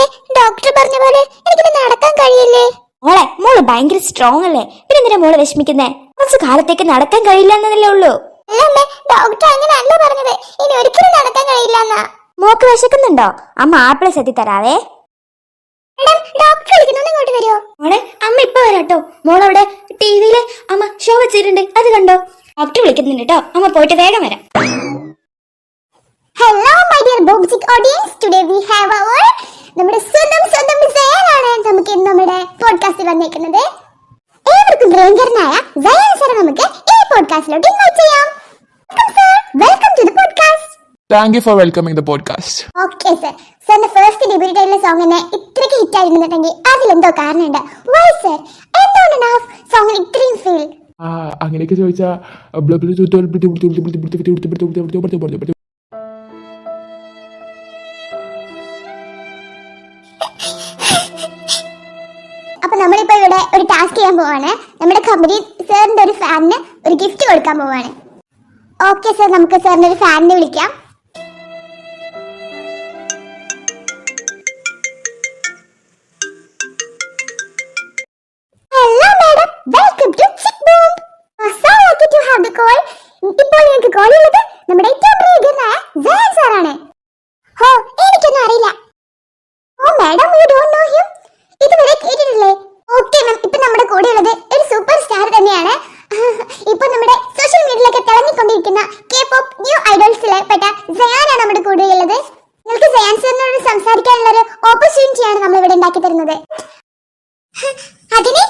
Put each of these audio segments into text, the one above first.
അമ്മേ, ഡോക്ടർ പറഞ്ഞ പോലെ എനിക്ക് നടക്കാൻ കഴിയില്ലേ? മോള് ഭയങ്കര സ്ട്രോങ് അല്ലേ, പിന്നെന്തിനാ മോള് വിഷമിക്കുന്നേ? കുറച്ച് കാലത്തേക്ക് നടക്കാൻ കഴിയില്ല എന്നല്ലേ ഉള്ളൂ. അല്ല അമ്മേ, ഡോക്ടർ അങ്ങനെയല്ല പറഞ്ഞത്. ഇനി ഒരിക്കലും നടക്കാൻ കഴിയില്ലെന്നാ. മോക്ക് വിശക്കുന്നുണ്ടോ? അമ്മ ആപ്പിള് സെത്തി തരാവേ. ഡോക്ടർ വിളിക്കുന്നു, ഇങ്ങോട്ട് വരുമോ? മോളെ, അമ്മ ഇപ്പൊ വരാട്ടോ. മോളവിടെ ടിവിയില് അമ്മ ഷോ വെച്ചിട്ടുണ്ട്, അത് കണ്ടോ? ഡോക്ടർ വിളിക്കുന്നുണ്ട് കേട്ടോ, അമ്മ പോയിട്ട് വേഗം വരാം. ഹലോ മൈ ഡിയർ ബോബ്സിക് audience, today we have our നമ്മുടെ സ്വന്തം സയാനാണ് നമുക്ക് ഇന്ന് നമ്മുടെ പോഡ്കാസ്റ്റിൽ വന്നേക്കുന്നത്. ഏവർക്കും പ്രിയങ്കരനായ സയാൻ സാർ നമുക്ക് ഈ പോഡ്കാസ്റ്റിലോട്ട് ഇൻവൈറ്റ് ചെയ്യാം. Welcome to the podcast. Thank you for welcoming the podcast. Okay sir. സാറിന്റെ ഫസ്റ്റ് ഡെബ്യൂട്ട് ആയിട്ടുള്ള സോങ്ങിനെ ഇത്രയ്ക്ക് ഹിറ്റ് ആയിരുന്നുണ്ടെങ്കിൽ അതിലെന്തോ കാരണമുണ്ട്. Why sir? എന്തുകൊണ്ടാണ് ആ സോങ്ങിന് ഇത്രയും ഫീൽ? അങ്ങനെയൊക്കെ ചോദിച്ചാ അപ്പൊ നമ്മളിപ്പോ ഇവിടെ ഒരു ടാസ്ക് ചെയ്യാൻ പോവാണ്. നമ്മുടെ കമ്പനി സാറിന്റെ ഒരു ഫാനിന് ഒരു ഗിഫ്റ്റ് കൊടുക്കാൻ പോവാണ്. ഓക്കെ സർ, നമുക്ക് സാറിന്റെ ഒരു ഫാനിനെ വിളിക്കാം. Hello madam, welcome to chick boom. So lucky to have the call. ഇപ്പോൾ നിങ്ങൾക്ക് കോൾ ചെയ്യുന്നത് നമ്മുടെ ഏറ്റവും പ്രിയങ്കരനായ സയാൻ സാറാണ്. ഹോ, എനിക്കൊന്നും അറിയില്ല. Oh madam, you don't know him? ഇതുവരെ കേട്ടിട്ടില്ലേ? ഓക്കെ മാം, ഇപ്പൊ നമ്മുടെ കൂടെ ഉള്ളത് ഒരു സൂപ്പർ സ്റ്റാർ തന്നെയാണ്. ഇപ്പൊ നമ്മുടെ സോഷ്യൽ മീഡിയയിലൊക്കെ തിളങ്ങിക്കൊണ്ടിരിക്കുന്ന K-pop ന്യൂ ഐഡൽസിലെ പെട്ട സയാനാണ് നമ്മുടെ കൂടെ ഉള്ളത്. നിങ്ങൾക്ക് സയാൻ സാറിനോട് സംസാരിക്കാനുള്ള ഒരു ഓപ്പർച്യൂണിറ്റിയാണ് നമ്മൾ ഇവിടെ ഉണ്ടാക്കി തരുന്നത്. അതിന്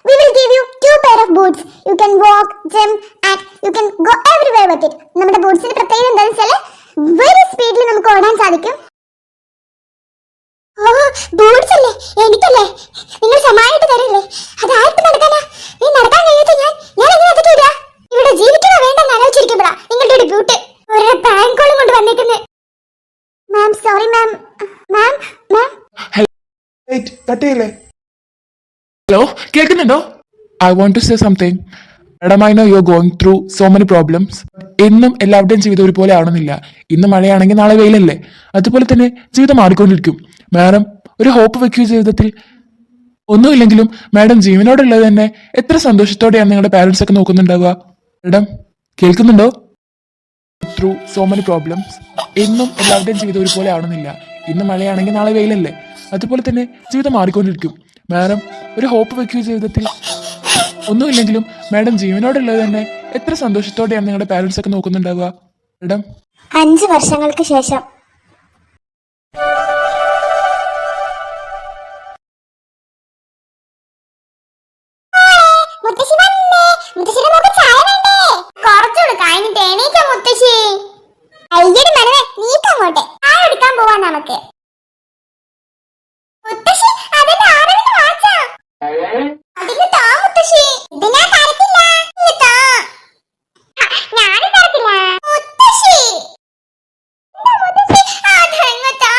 we will give you 2 pair of boots. You can walk, jump and you can go everywhere with it. നമ്മുടെ ബൂട്ട്സിന്റെ പ്രത്യേകത എന്താണെന്ന് വെച്ചാൽ വെരി സ്പീഡിൽ നമുക്ക് ഓടാൻ സാധിക്കും. ബൂട്ട്സ് അല്ലേ, എനിക്കല്ലേ? നിങ്ങൾ സമായിട്ട് തരില്ലേ? അത് ആർക്കും നടക്കാനാ? നീ നടക്കാൻ കഴിയാത്ത ഞാൻ എങ്ങനെ അതൊക്കെ ഇടാ? ഇവിടെ ജീവിക്കണോ വേണ്ടെന്ന് ആലോചിച്ചിരിക്കുമ്പോഴാ നിങ്ങളുടെ ഒരു ബ്യൂട്ട് ഒരു ബാങ്ക് കോളും കൊണ്ട് വന്നേക്കുന്നത്. Ma'am sorry ma'am. Ma'am ma'am hello, കേൾക്കുന്നുണ്ടോ? I want to say something. Madam, I know you are going through so many problems. എന്നും എല്ലാവരുടെയും ജീവിതം ഒരുപോലെ ആവണമെന്നില്ല. ഇന്ന് മഴയാണെങ്കിൽ നാളെ വെയിലല്ലേ? അതുപോലെ തന്നെ ജീവിതം മാറിക്കൊണ്ടിരിക്കും. മാഡം ഒരു ഹോപ്പ് വെക്കൂ ജീവിതത്തിൽ. ഒന്നുമില്ലെങ്കിലും മാഡം ജീവനോടുള്ളത് തന്നെ എത്ര സന്തോഷത്തോടെയാണ് നിങ്ങളുടെ പാരന്റ്സ് ഒക്കെ നോക്കുന്നുണ്ടാവുക. മാഡം കേൾക്കുന്നുണ്ടോ? Through so many problems. എന്നും എല്ലാവരുടെയും ജീവിതം ഒരുപോലെ ആവണമെന്നില്ല. ഇന്ന് മഴയാണെങ്കിൽ നാളെ വെയിലല്ലേ? അതുപോലെ തന്നെ ജീവിതം മാറിക്കൊണ്ടിരിക്കും. മാഡം ഒരു ഹോപ്പ് വെക്കൂ ജീവിതത്തിൽ. ഒന്നുമില്ലെങ്കിലും മാഡം ജീവനോടുള്ളത് തന്നെ എത്ര സന്തോഷത്തോടെയാണ് നിങ്ങളുടെ പാരന്റ്സ് ഒക്കെ നോക്കുന്നുണ്ടാവുക. മാഡം 5 വർഷങ്ങൾക്ക് ശേഷം മുത്തശ്ശി വന്നേ. മുത്തശ്ശിയുടെ മോൾക്ക് ചായ വേണ്ടേ? കുറച്ചുകൂടെ കഴിഞ്ഞിട്ട് എണീക്കാം മുത്തശ്ശി. അയ്യടി മനവേ, നീക്കങ്ങോട്ടെ. ചായ എടുക്കാൻ പോവാ നമുക്ക്. മുത്തശ്ശി, അതെന്റെ ആരവിന്റെ വാച്ചാ. അതിന് താ മുത്തശ്ശി. ഇത് ഞാൻ തരത്തില്ല. ഇത് താ. ഞാനും തരത്തില്ല. മുത്തശ്ശി മുത്തശ്ശി, അതങ്ങ് താ.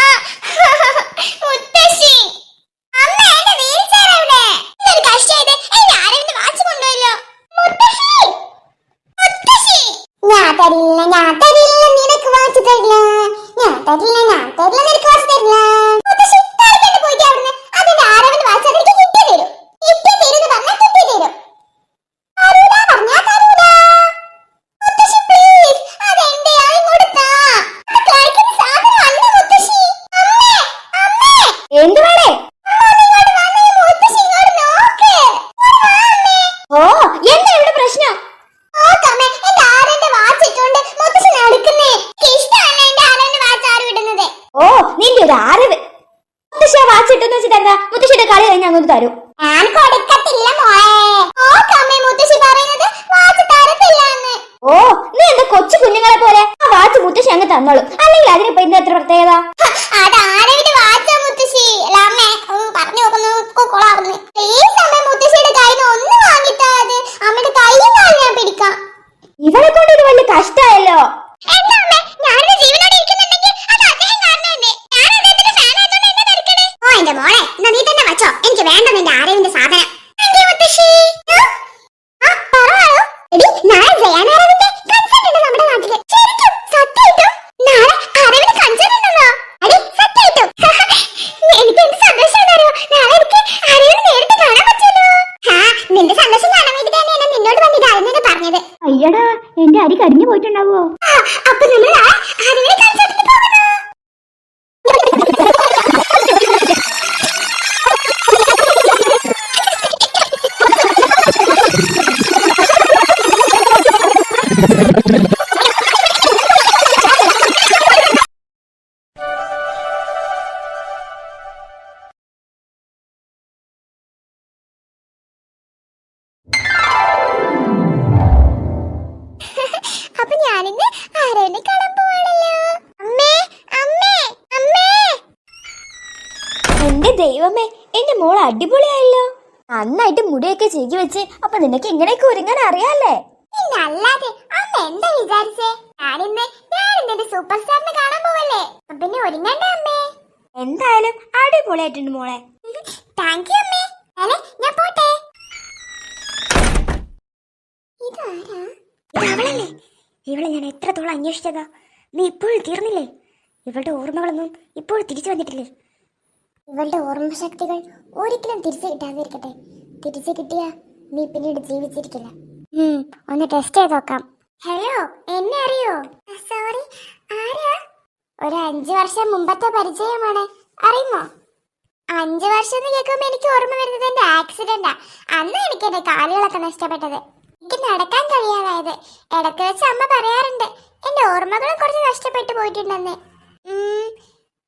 മുത്തശ്ശി, അമ്മ എന്റെ വീൽ ചെയർ എവിടെ? ഇതൊരു കഷ്ടായത്. എന്റെ ആരവിന്റെ വാച്ച് കൊണ്ടുവല്ലോ. മുത്തശ്ശി മുത്തശ്ശി, ഞാൻ തരില്ല നിനക്ക് വാച്ച് തരില്ല. ഞാൻ തരില്ല നിനക്ക് വാച്ച് തരില്ല. മുത്തശ്ശി തരക്കേണ്ട പോയിട്ട് അവിടുന്ന്. അതെന്റെ ആരവിന്റെ വാച്ച് അതെനിക്ക് കിട്ടി തരും. കിട്ടി തരുന്ന് പറഞ്ഞാൽ കിട്ടി തരും. തരൂല പറഞ്ഞാ തരൂല. മുത്തശ്ശി പ്ലീസ്, അതെന്റെ ഇങ്ങോട്ട് താ. അത് കഴിക്കുന്ന സാധനം അല്ല മുത്തശ്ശി. അമ്മേ അമ്മേ, എന്ത് വേണേ? ഇങ്ങോട്ട് വന്നേ. മുത്തശ്ശി ഇങ്ങോട്ട് നോക്ക്. ഓ, എന്താ ഇവിടെ പ്രശ്നം? നോക്കമ്മേ, എന്റെ ആരന്റെ വാച്ച് ഇട്ടോണ്ട് മുത്തശ്ശി നടക്കുന്നേ. ഇഷ്ടമല്ല എന്റെ ആരന്റെ വാച്ച് ആരും ഇടുന്നത്. ഓ, നിന്റെ ഒരു അറിവ്. മുത്തശ്ശി ആ വാച്ച് ഇട്ടെന്ന് വെച്ചിട്ട് എന്താ? മുത്തശ്ശിയുടെ കളി കഴിഞ്ഞ് അങ്ങോട്ട് തരും. ഞാൻ കൊടുക്കത്തില്ല മോളെ. നോക്കമ്മേ, മുത്തശ്ശി പറയുന്നത് വാച്ച് തരത്തില്ല എന്ന്. ഓ, നീ എന്താ കൊച്ചു കുഞ്ഞുങ്ങളെ പോലെ ആ വാച്ച് മുത്തശ്ശി അങ്ങ് തന്നോളൂ. അല്ലെങ്കിൽ അതിനിപ്പോ ഇന്ന് എത്ര പ്രത്യേകത? അത് ആരവിന്റെ വാച്ചാ മുത്തശ്ശി. അല്ല അമ്മേ, പറഞ്ഞു നോക്കുന്നു കൊളാവുന്നു. പ്ലീസ് അമ്മേ, മുത്തശ്ശിയുടെ കയ്യിൽ നിന്ന് ഒന്ന് വാങ്ങിത്താ. അത് അമ്മയുടെ കയ്യിൽ നിന്നാണ് ഞാൻ പിടിക്കാം. ഇവളെ കൊണ്ട് ഇത് വലിയ കഷ്ടായല്ലോ. എന്താ അമ്മേ, ഞാനിത് ജീവനോടെ ഇരിക്കുന്നുണ്ടെങ്കിൽ അത് അദ്ദേഹം കാരണമല്ലേ? ഞാൻ അദ്ദേഹത്തിന്റെ ഫാൻ ആയതുകൊണ്ട് എന്നെ തിരക്കണേ. ഓ എന്റെ മോളെ, എന്നാ നീ തന്നെ വെച്ചോ. എനിക്ക് വേണ്ട നിന്റെ ആരവിന്റെ സാധനം. മുത്തശ്ശി പറയോ? എടി, നാളെ ജയാനാരവിന്റെ കൺസേർട്ട് ഉണ്ട് നമ്മുടെ നാട്ടില്. ശരിക്കും? സത്യമായിട്ടും? നാളെ ആരവിന് കൺസേർട്ട് ഉണ്ടെന്നോ? അപ്പൊ ഞാനിന്ന് ആരോനെ കാണാൻ പോവാണല്ലോ. അമ്മേ അമ്മേ അമ്മേ. എന്റെ ദൈവമേ, എന്റെ മോൾ അടിപൊളിയായല്ലോ. നന്നായിട്ട് മുടിയൊക്കെ ചെയ്തി വെച്ച്. അപ്പൊ നിനക്ക് ഇങ്ങനെയൊക്കെ ഒരുങ്ങാൻ അറിയാല്ലേ? പിന്നെ അല്ലാതെ അമ്മ എന്താ വിചാരിച്ചേ? ഞാനിന്ന് എന്റെ സൂപ്പർ സ്റ്റാറിനെ കാണാൻ പോവല്ലേ. അപ്പൊ പിന്നെ ഒരുങ്ങണ്ടേ അമ്മേ? എന്തായാലും അടിപൊളിയായിട്ടുണ്ട് മോളെ. താങ്ക് യു അമ്മേ. അല്ലേ ഞാൻ പോട്ടെ. ഇതാരാ? അവളല്ലേ? ഇവളെ ഞാൻ എത്രത്തോളം അന്വേഷിച്ചതാ. നീ ഇപ്പോഴും തീർന്നില്ലേ? ഇവളുടെ ഓർമ്മകളൊന്നും ഇപ്പോഴും തിരിച്ചു വന്നിട്ടില്ലേ? ഇവളുടെ ഓർമ്മശക്തികൾ ഒരിക്കലും തിരിച്ചു കിട്ടാതിരിക്കട്ടെ. തിരിച്ചു കിട്ടിയാ നീ പിന്നീട് ജീവിച്ചിരിക്കില്ല. ഒന്ന് ടെസ്റ്റ് ചെയ്ത് നോക്കാം. ഹലോ, എന്നെ അറിയോ? സോറി, ആരാ? ഒരു 5 വർഷം മുമ്പത്തെ പരിചയമാണ്. അറിയുമോ? 5 വർഷം എന്ന് കേൾക്കുമ്പോ എനിക്ക് ഓർമ്മ വരുന്നത് എന്റെ ആക്സിഡന്റാ. അന്ന് എനിക്ക് എന്റെ കാലുകളൊക്കെ നഷ്ടപ്പെട്ടത്. എനിക്ക് നടക്കാൻ കഴിയാതായത്. ഇടയ്ക്ക് വെച്ച് അമ്മ പറയാറുണ്ട് എന്റെ ഓർമ്മകളും കുറച്ച് നഷ്ടപ്പെട്ടു പോയിട്ടുണ്ടെന്ന്.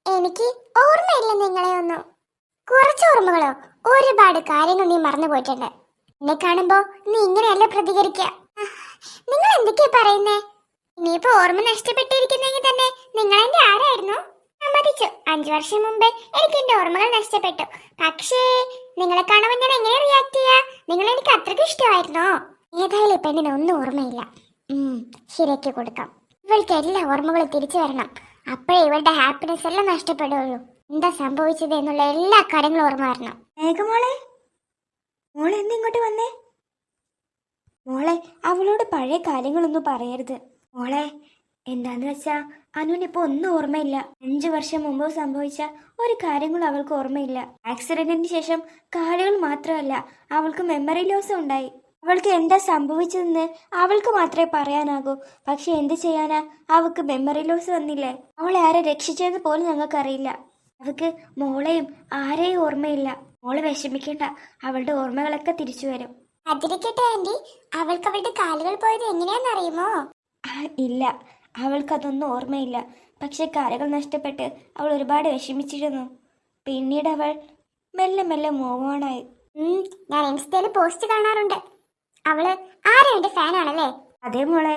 എനിക്ക് ഓർമ്മയില്ല നിങ്ങളെ ഒന്നും. കുറച്ച് ഓർമ്മകളോ? ഒരുപാട് കാര്യങ്ങൾ നീ മറന്നു പോയിട്ടുണ്ട്. എന്നെ കാണുമ്പോ നീ ഇങ്ങനെയല്ല പ്രതികരിക്കുക. നിങ്ങൾ എന്തൊക്കെയാ പറയുന്നേ? ഇനിയിപ്പോ ഓർമ്മ നഷ്ടപ്പെട്ടിരിക്കുന്നെങ്കിൽ തന്നെ നിങ്ങൾ എന്റെ ആരായിരുന്നു? സമ്മതിച്ചു, 5 വർഷം മുമ്പേ എനിക്ക് എന്റെ ഓർമ്മകൾ നഷ്ടപ്പെട്ടു. പക്ഷേ നിങ്ങളെ കാണുമ്പോൾ ഞാൻ എങ്ങനെ റിയാക്ട് ചെയ്യാ? നിങ്ങൾ എനിക്ക് അത്രയ്ക്ക് ഇഷ്ടമായിരുന്നോ? ഏതായാലും ഇപ്പൊ എന്നെ ഒന്നും ഓർമ്മയില്ല. ശരിയാക്കി കൊടുക്കാം. ഇവൾക്ക് എല്ലാ ഓർമ്മകളും തിരിച്ചു വരണം. അപ്പോഴേ ഇവളുടെ ഹാപ്പിനെസ് എല്ലാം നഷ്ടപ്പെടുള്ളൂ. എന്താ സംഭവിച്ചത് എന്നുള്ള എല്ലാ കാര്യങ്ങളും ഓർമ്മ വരണം. മേഘമോളെ, മോളെ എന്താ ഇങ്ങോട്ട് വന്നേ? മോളെ, അവളോട് പഴയ കാര്യങ്ങളൊന്നും പറയരുത് മോളെ. എന്താന്ന് വെച്ചാ അനുവിനിപ്പോ ഒന്നും ഓർമ്മയില്ല. 5 വർഷം മുമ്പ് സംഭവിച്ച ഒരു കാര്യങ്ങളും അവൾക്ക് ഓർമ്മയില്ല. ആക്സിഡന്റിന് ശേഷം കാലുകൾ മാത്രമല്ല, അവൾക്ക് മെമ്മറി ലോസ് ഉണ്ടായി. അവൾക്ക് എന്താ സംഭവിച്ചതെന്ന് അവൾക്ക് മാത്രമേ പറയാനാകൂ. പക്ഷെ എന്ത് ചെയ്യാനാ, അവൾക്ക് മെമ്മറി ലോസ് വന്നില്ലേ. അവളെ ആരെ രക്ഷിച്ചതെന്ന് പോലും ഞങ്ങൾക്കറിയില്ല. അവൾക്ക് മോളെയും ആരെയും ഓർമ്മയില്ല. മോള് വിഷമിക്കേണ്ട, അവളുടെ ഓർമ്മകളൊക്കെ തിരിച്ചു വരും. അതിരിക്കട്ടെ ആന്റി, അവൾക്ക് അവളുടെ കാലുകൾ പോയത് എങ്ങനെയാണെന്നറിയുമോ? ഇല്ല, അവൾക്കതൊന്നും ഓർമ്മയില്ല. പക്ഷെ കാലുകൾ നഷ്ടപ്പെട്ട് അവൾ ഒരുപാട് വിഷമിച്ചിരുന്നു. പിന്നീട് അവൾ മെല്ലെ മെല്ലെ മൂവ് ഓൺ ആയി. ഞാൻ ഇൻസ്റ്റയിൽ പോസ്റ്റ് കാണാറുണ്ട്. അവള് ആരെന്റെ ഫാനാണല്ലേ? അതേ മോളെ.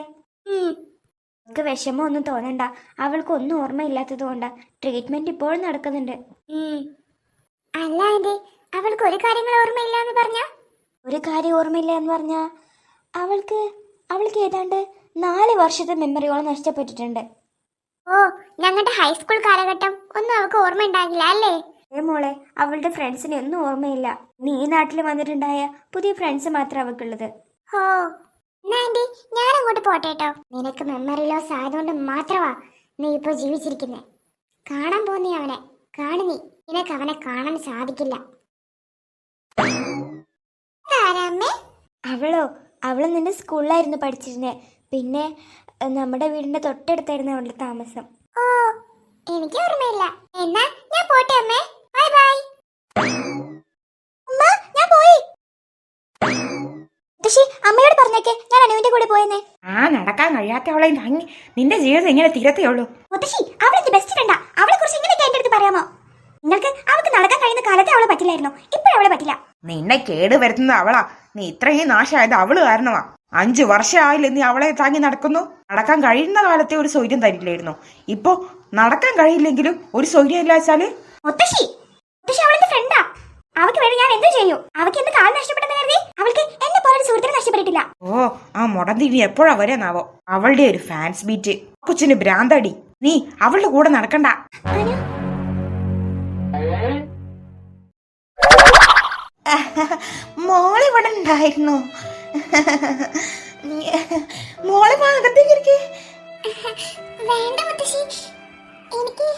അവൾക്ക് വിഷമമൊന്നും തോന്നണ്ട. അവൾക്കൊന്നും ഓർമ്മയില്ലാത്തത് കൊണ്ടാ. ട്രീറ്റ്മെന്റ് ഇപ്പോഴും നടക്കുന്നുണ്ട്. അല്ല ആന്റി, അവൾക്ക് ഒരു കാര്യങ്ങൾ ഓർമ്മയില്ല എന്ന് പറഞ്ഞ? ഒരു കാര്യം ഓർമ്മയില്ല എന്ന് പറഞ്ഞാ അവൾക്ക് ഏതാണ്ട് 4 വർഷത്തെ മെമ്മറിയോളം നഷ്ടപ്പെട്ടിട്ടുണ്ട്. ഓ, ഞങ്ങളുടെ ഹൈസ്കൂൾ കാലഘട്ടം ഒന്നും അവൾക്ക് ഓർമ്മ ഉണ്ടാകില്ല അല്ലേ? ഏ മോളെ, അവളുടെ ഫ്രണ്ട്സിനെ ഒന്നും ഓർമ്മയില്ല. നീ ഈ നാട്ടിൽ വന്നിട്ടുണ്ടായ പുതിയ ഫ്രണ്ട്സ് മാത്രം അവൾക്കുള്ളത്. ഓ, എന്നാ ആന്റി ഞാൻ അങ്ങോട്ട് പോട്ടെട്ടോ. നിനക്ക് മെമ്മറി ലോസ് ആയതുകൊണ്ട് മാത്രമാ നീ ഇപ്പൊ ജീവിച്ചിരിക്കുന്നേ. കാണാൻ പോന്നീ അവനെ. കാണുന്നീ, നിനക്ക് അവനെ കാണാൻ സാധിക്കില്ല. ആരാമ്മേ? അവള് നിന്റെ സ്കൂളിലായിരുന്നു പഠിച്ചിരുന്നേ. പിന്നെ നമ്മുടെ വീടിന്റെ തൊട്ടടുത്തായിരുന്നു അവളുടെ താമസം. ഓ, എനിക്ക് ഓർമ്മയില്ല. എന്നാ ഞാൻ പോട്ടെ അമ്മേ. Bye bye. അമ്മ, ഞാൻ പോയി. അമ്മയോട് പറഞ്ഞേക്കെ ഞാൻ അനുവിന്റെ കൂടെ പോയെന്നേ. നടക്കാൻ കഴിയാത്ത അവളെ തങ്ങി നിന്റെ ജീവിതം ഇങ്ങനെ തീരത്തേയുള്ളൂ. മുത്തശ്ശി, അവളെന്റെ ബെസ്റ്റ് ഫ്രണ്ടാ. അവളെ കുറിച്ച് ഇങ്ങനെയൊക്കെ എന്റെ അടുത്ത് പറയാമോ? നിങ്ങൾക്ക് അവൾക്ക് നടക്കാൻ കഴിയുന്ന കാലത്തെ അവളെ പറ്റില്ലായിരുന്നു. ഇപ്പോഴവളെ പറ്റില്ല. നിന്നെ കേട് വരുത്തുന്ന അവളാ. നീ ഇത്രയും നാശമായത് അവള് കാരണമാ. 5 വർഷമായില്ലേ നീ അവളെ താങ്ങി നടക്കുന്നു. നടക്കാൻ കഴിയുന്ന കാലത്തെ ഒരു സൗര്യം തരില്ലായിരുന്നു. ഇപ്പൊ നടക്കാൻ കഴിയില്ലെങ്കിലും ഒരു സൗര്യം ഇല്ല വെച്ചാല്. മുത്തശ്ശി അവളുടെ ഫ്രണ്ടാ. അവൾക്ക് വേണ്ടി ഞാൻ എന്ത് ചെയ്യൂ? അവൾക്ക് എന്ത് കാലം നഷ്ടപ്പെട്ടെന്ന് കരുതി അവൾക്ക് എന്നെ പോലെ ഒരു സുഹൃത്തിനെ നഷ്ടപ്പെട്ടിട്ടില്ല. ഓ, ആ മുടന്തിനി എപ്പോഴാ വരാനാവോ? അവളുടെ ഒരു ഫാൻസ് ബീറ്റ്. കൊച്ചിന് ഭ്രാന്തടി. നീ അവളുടെ കൂടെ നടക്കണ്ട. മോളിവിടെ ഉണ്ടായിരുന്നു. മോളെ ഭാഗത്തേക്ക് വേണ്ട മുത്തശ്ശി, എനിക്ക്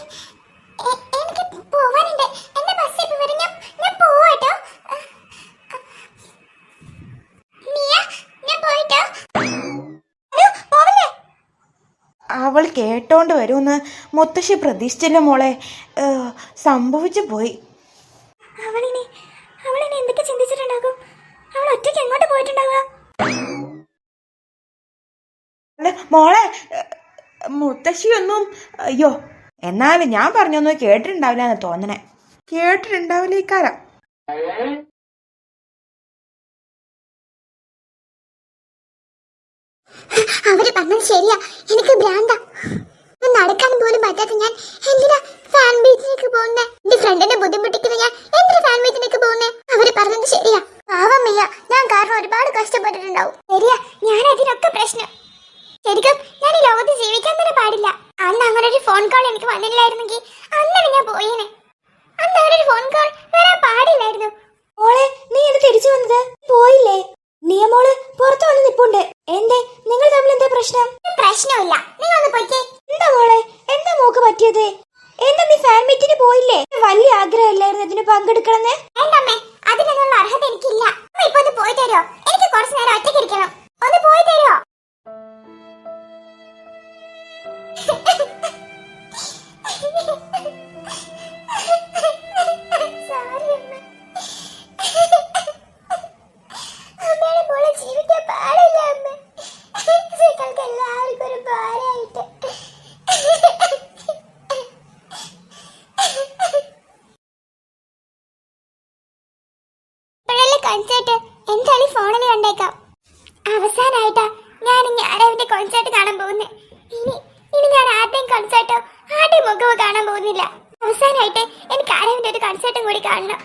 പോവാനുണ്ട്. എന്റെ ബസ് ഇപ്പൊ വരും. ഞാൻ പോവാട്ടോ. ഞാൻ പോയിട്ടോ. അവൾ കേട്ടോണ്ട് വരുമെന്ന് മുത്തശ്ശി പ്രതീക്ഷിച്ചില്ല മോളെ. സംഭവിച്ചു പോയി. അവളിനി എന്തൊക്കെ ചിന്തിച്ചിട്ടുണ്ടാകും? അവൾ ഒറ്റയ്ക്ക് എങ്ങോട്ട് പോയിട്ടുണ്ടാവുക? അല്ല മോളെ, മുത്തശ്ശിയൊന്നും അയ്യോ, എന്നാലും ഞാൻ പറഞ്ഞൊന്നും കേട്ടിട്ടുണ്ടാവില്ല എന്ന് തോന്നണേ. കേട്ടിട്ടുണ്ടാവില്ല ഈ കാലം. അവര് പറഞ്ഞത് ശരിയാ, എനിക്ക് ഭ്രാന്ത. നടക്കാൻ പോലും പറ്റാത്ത ഞാൻ എന്തിനാ ഫാൻ ബീച്ചിലേക്ക് പോകുന്നേ? എന്റെ ഫ്രണ്ടിനെ ബുദ്ധിമുട്ടിക്കുന്ന ഞാൻ എന്തിനാ ഫാൻ ബീച്ചിലേക്ക് പോകുന്നേ? അവര് പറഞ്ഞത് ശരിയാ. പാവമ്മയ്യ, ഞാൻ കാരണം ഒരുപാട് കഷ്ടപ്പെട്ടിട്ടുണ്ടാവും. ശരിയാ, ഞാൻ അതിനൊക്കെ പ്രശ്നം. ശരിക്കും ഞാൻ ഈ ലോകത്ത് ജീവിക്കാൻ തന്നെ പാടില്ല. അന്ന് അങ്ങനെ ഒരു ഫോൺ കോൾ എനിക്ക് വന്നില്ലായിരുന്നെങ്കിൽ അന്നേരം ഞാൻ പോയേനെ. അന്ന് അങ്ങനെ ഒരു ഫോൺ കോൾ വരാൻ പാടില്ലായിരുന്നു. മോളെ, നീ എന്ന് തിരിച്ചു വന്നത്? പോയില്ലേ? നിയമോള് പുറത്തു വന്ന് നിപ്പുണ്ട്. എന്തേ, നിങ്ങൾ തമ്മിൽ എന്താ പ്രശ്നം? പ്രശ്നമില്ല, നീ ഒന്ന് പോയിക്കേ. എന്താ മോളെ, എന്താ മോക്ക് പറ്റിയത്? എന്താ നീ ഫാൻ മീറ്റിന് പോയില്ലേ? വലിയ ആഗ്രഹമില്ലായിരുന്നു ഇതിന് പങ്കെടുക്കണമെന്ന്? വേണ്ടമ്മേ, അതിനുള്ള അർഹത എനിക്കില്ല. അമ്മ ഇപ്പൊ ഒന്ന് പോയി തരുമോ? എനിക്ക് കുറച്ചു നേരം ഒറ്റയ്ക്ക് ഇരിക്കണം. ഒന്ന് പോയി തരുമോ? ജീവിക്കാൻ പാടില്ല അമ്മ. എല്ലാവർക്കും ഒരു ഭാരമായിട്ട്. കൺസേർട്ട് എന്തായാലും ഫോണിൽ കണ്ടേക്കാം. അവസാനായിട്ടാ ഞാൻ ഞാനവന്റെ കോൺസേർട്ട് കാണാൻ പോകുന്നത്. ഇനി ഞാൻ ആരുടെയും കൺസേർട്ടോ ആരുടെയും മുഖമോ കാണാൻ പോകുന്നില്ല. അവസാനായിട്ട് എനിക്ക് ആരവിന്റെ ഒരു കൺസേർട്ടും കൂടി കാണണം.